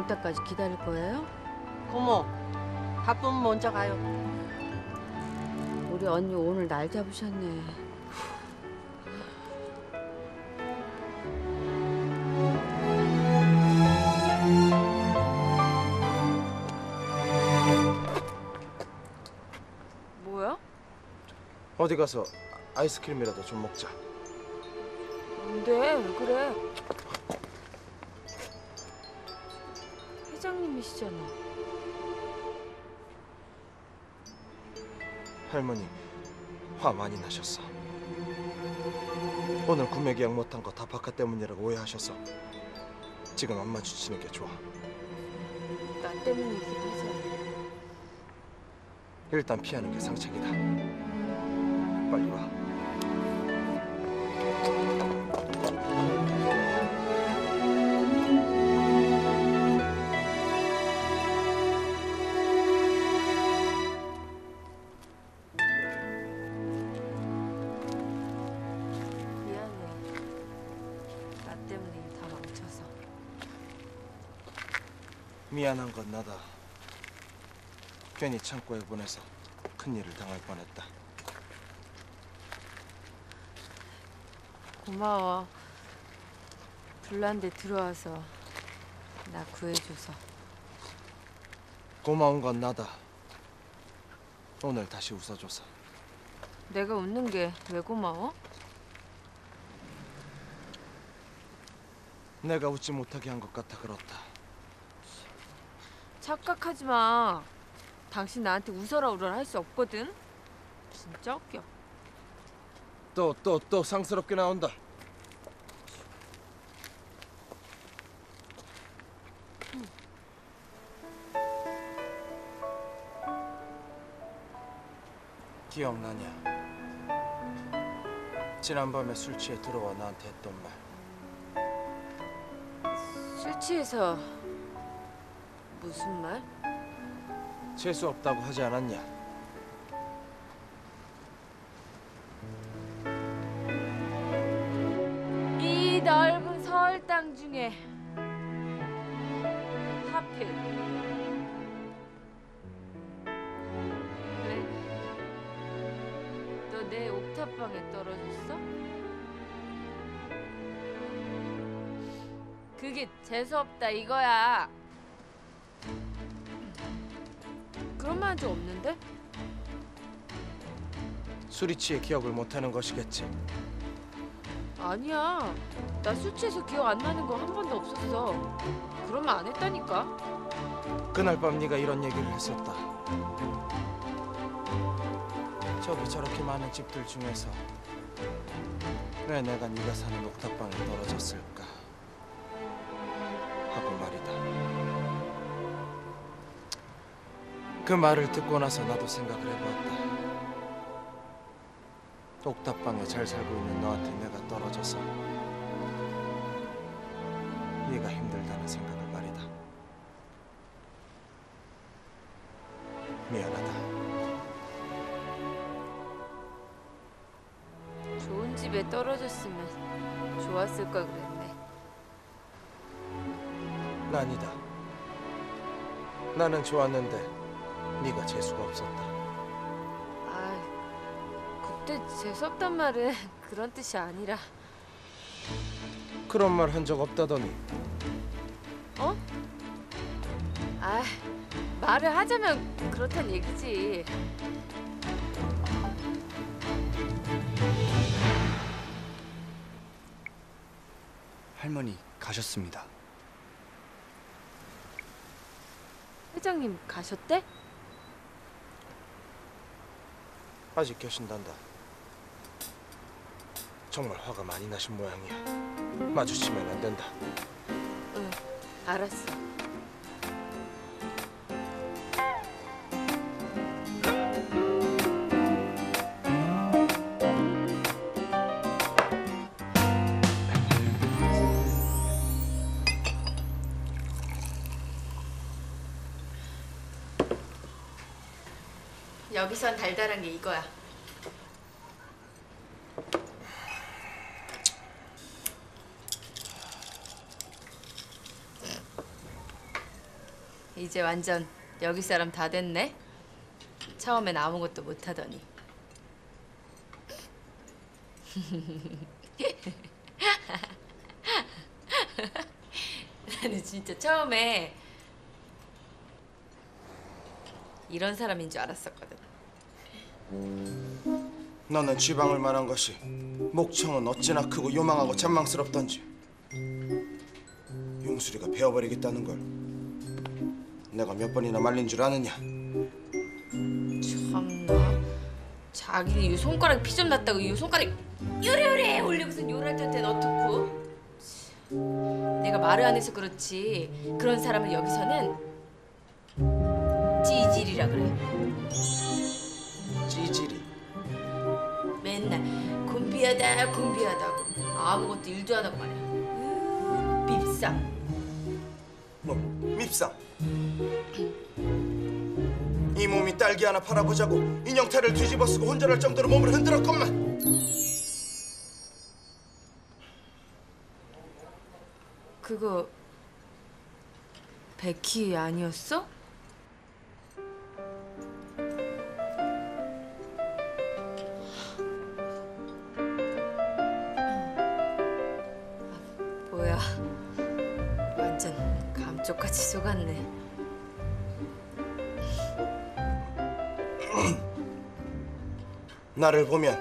올 때까지 기다릴 거예요? 고모, 바쁘면 먼저 가요. 우리 언니 오늘 날 잡으셨네. 뭐야? 어디 가서 아이스크림이라도 좀 먹자. 뭔데? 왜 그래? 회장님이시잖아. 할머니 화 많이 나셨어. 오늘 구매 계약 못한 거 다 바카 때문이라고 오해하셔서 지금 안 마주치는 게 좋아. 나 때문이긴 하잖아. 일단 피하는 게 상책이다. 빨리 와. 미안해. 나 때문에 다 망쳐서. 미안한 건 나다. 괜히 창고에 보내서 큰일을 당할 뻔했다. 고마워. 불난 데 들어와서 나 구해줘서. 고마운 건 나다. 오늘 다시 웃어줘서. 내가 웃는 게 왜 고마워? 내가 웃지 못하게 한 것 같아 그렇다. 착각하지 마. 당신 나한테 웃어라 울어라 할 수 없거든. 진짜 웃겨. 또 상스럽게 나온다. 기억나냐? 지난밤에 술 취해 들어와 나한테 했던 말. 술 취해서 무슨 말? 재수 없다고 하지 않았냐? 이 넓은 서울 땅 중에 하필 왜? 너 내 옥탑방에 떨어졌어? 그게 재수없다 이거야. 그런 말 한 적 없는데? 술이 취해 기억을 못하는 것이겠지. 아니야. 나 술 취해서 기억 안 나는 거 한 번도 없었어. 그런 말 안 했다니까. 그날 밤 네가 이런 얘기를 했었다. 저기 저렇게 많은 집들 중에서 왜 내가 네가 사는 옥탑방에 떨어졌을까 하고 말이다. 그 말을 듣고 나서 나도 생각을 해보았다. 옥탑방에 잘 살고 있는 너한테 내가 떨어져서 네가 힘들다는 생각을 말이다. 미안하다. 좋은 집에 떨어졌으면 좋았을 걸 그랬네. 아니다. 나는 좋았는데 네가 재수가 없었다. 아, 그때 재수없단 말은 그런 뜻이 아니라. 그런 말 한 적 없다더니. 어? 아, 말을 하자면 그렇단 얘기지. 할머니 가셨습니다. 회장님 가셨대? 아직 계신단다. 정말 화가 많이 나신 모양이야. 마주치면 안 된다. 응, 알았어. 여기선 달달한 게 이거야. 이제 완전 여기 사람 다 됐네. 처음엔 아무것도 못하더니. 나는 진짜 처음에 이런 사람인 줄 알았었거든. 너는 지방을 말한 것이 목청은 어찌나 크고 요망하고 잔망스럽던지 용수리가 베어버리겠다는 걸 내가 몇 번이나 말린 줄 아느냐. 참나. 자기는 이 손가락 피 좀 났다고 이 손가락 요래요래 올리고선 요랄 텐데 어떡고. 내가 말을 안 해서 그렇지 그런 사람을 여기서는 찌질이라 그래. 찌질이. 맨날 곤비하다 곤비하다고 아무것도 일도 안 하고 말이야. 밉상. 뭐 밉상. 이 몸이 딸기 하나 팔아보자고 인형탈을 뒤집어쓰고 혼절할 정도로 몸을 흔들었건만. 그거 베키 아니었어? 뭐야, 완전 감쪽같이 속았네. 나를 보면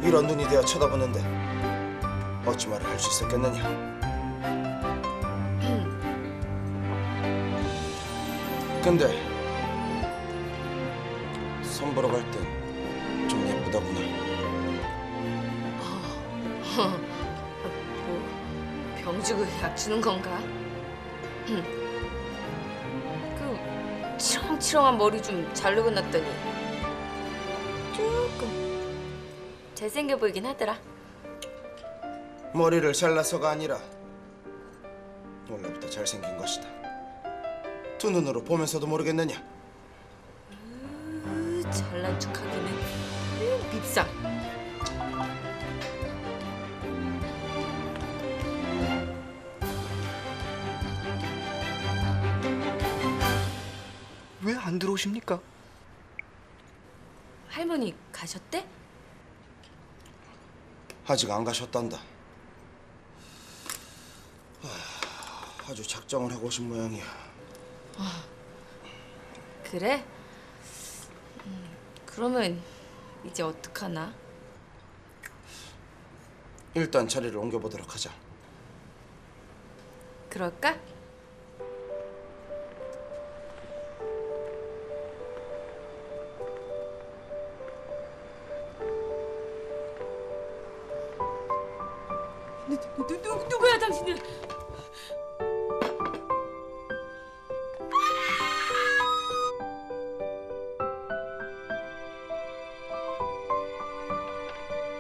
이런 눈이 되어 쳐다보는데 어찌 말을 할 수 있었겠느냐. 근데 선보러 갈 땐 좀 예쁘다구나. 뭐 병주고 약 주는 건가? 그 치렁치렁한 머리 좀 자르고 났더니 조금 잘생겨 보이긴 하더라. 머리를 잘라서가 아니라 원래부터 잘생긴 것이다. 두 눈으로 보면서도 모르겠느냐. 잘난 척하기는 밉상. 왜 안 들어오십니까? 할머니 가셨대? 아직 안 가셨단다. 아주 작정을 하고 오신 모양이야. 그래? 그러면 이제 어떡하나? 일단 자리를 옮겨보도록 하자. 그럴까? 누구야 당신은?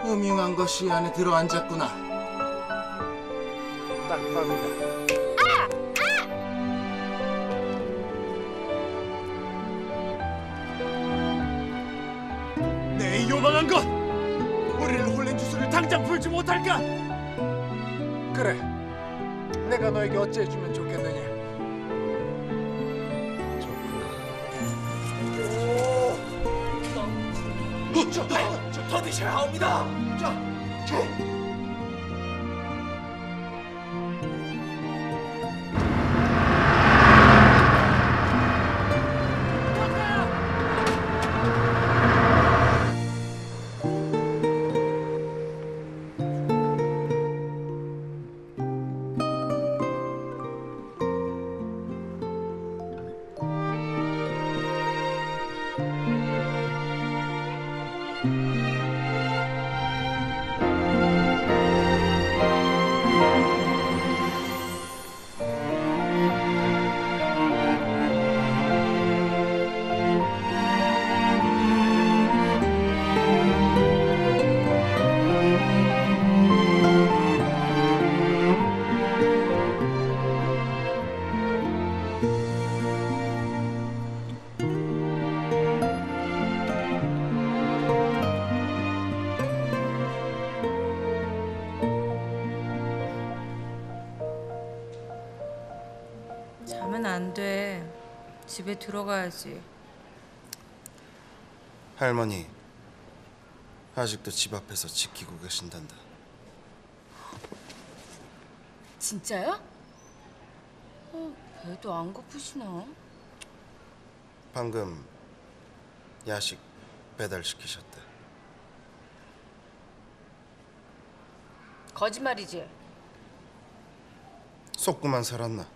음흉한 것이 안에 들어앉았구나. 딱밤이다. 내 요망한 것! 우리를 홀린 주술을 당장 풀지 못할까? 그래, 내가 너에게 어찌해주면 좋겠느냐? 좋구나. 더 드셔야 합니다. 가면 안 돼. 집에 들어가야지. 할머니 아직도 집 앞에서 지키고 계신단다. 진짜요? 배도 안 고프시나? 방금 야식 배달시키셨대. 거짓말이지? 속구만 살았나?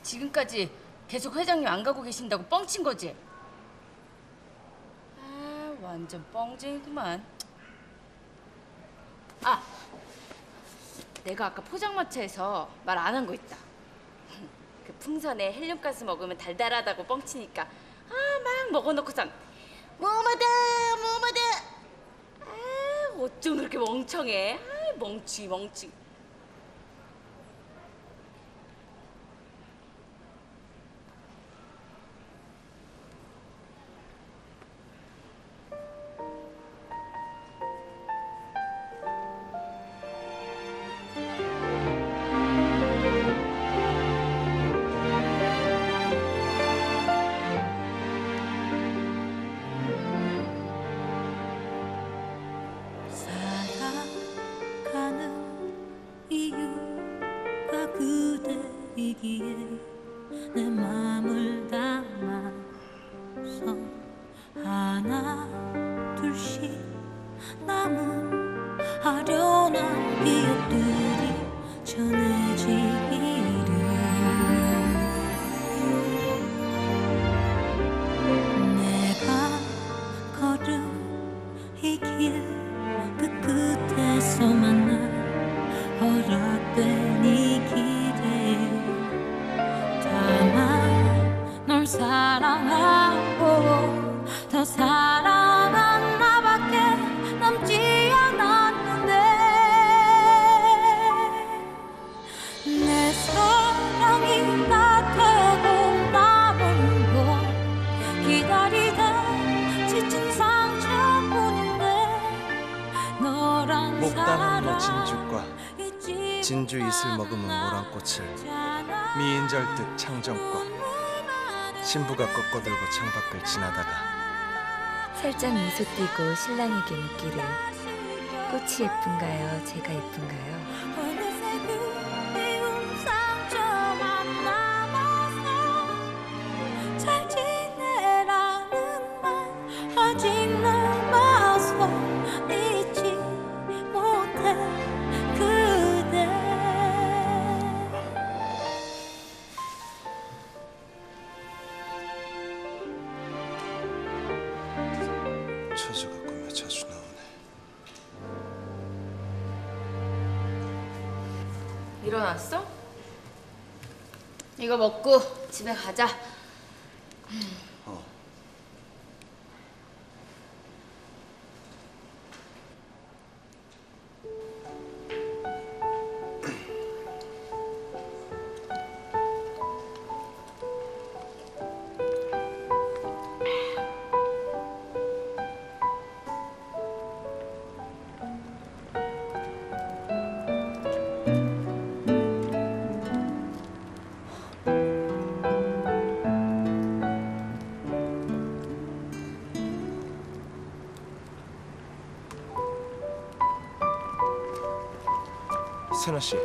지금까지 계속 회장님 안 가고 계신다고 뻥친 거지? 아, 완전 뻥쟁이구만. 아, 내가 아까 포장마차에서 말 안 한 거 있다. 그 풍선에 헬륨가스 먹으면 달달하다고 뻥치니까 막 먹어놓고선 뭐뭐다 뭐뭐다. 아, 어쩜 그렇게 멍청해? 아, 멍치. 살아가는 이유가 그대이기에 내 맘을 담아서 하나 둘씩 남은 아련한 기억들이 전해지기를. 내가 걸은 이 길 그 끝에서 만나 허락된 이 길에 다만 널 사랑하고 더 사랑한 나밖에 남지 않았는데 내 사랑이 다 되고 남은 건 기다리다 지친 상처뿐인데 너란 목단함로 사람 진죽과 잊지 진주 이슬 머금은 모란꽃을 미인절 듯 창정과 신부가 꺾어들고 창밖을 지나다가 살짝 미소 띄고 신랑에게 묻기를 꽃이 예쁜가요? 제가 예쁜가요? 어느새 그리운 상처만 남아서 잘 지내라는 말 아직 남아서 잊지 못해 그대. 처자가 꿈에 자주 나오네. 일어났어? 이거 먹고 집에 가자. 세나 씨,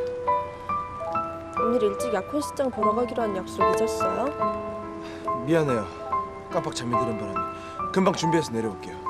오늘 일찍 약혼식장 보러 가기로 한 약속 잊었어요? 미안해요. 깜빡 잠이 드는 바람에 금방 준비해서 내려올게요.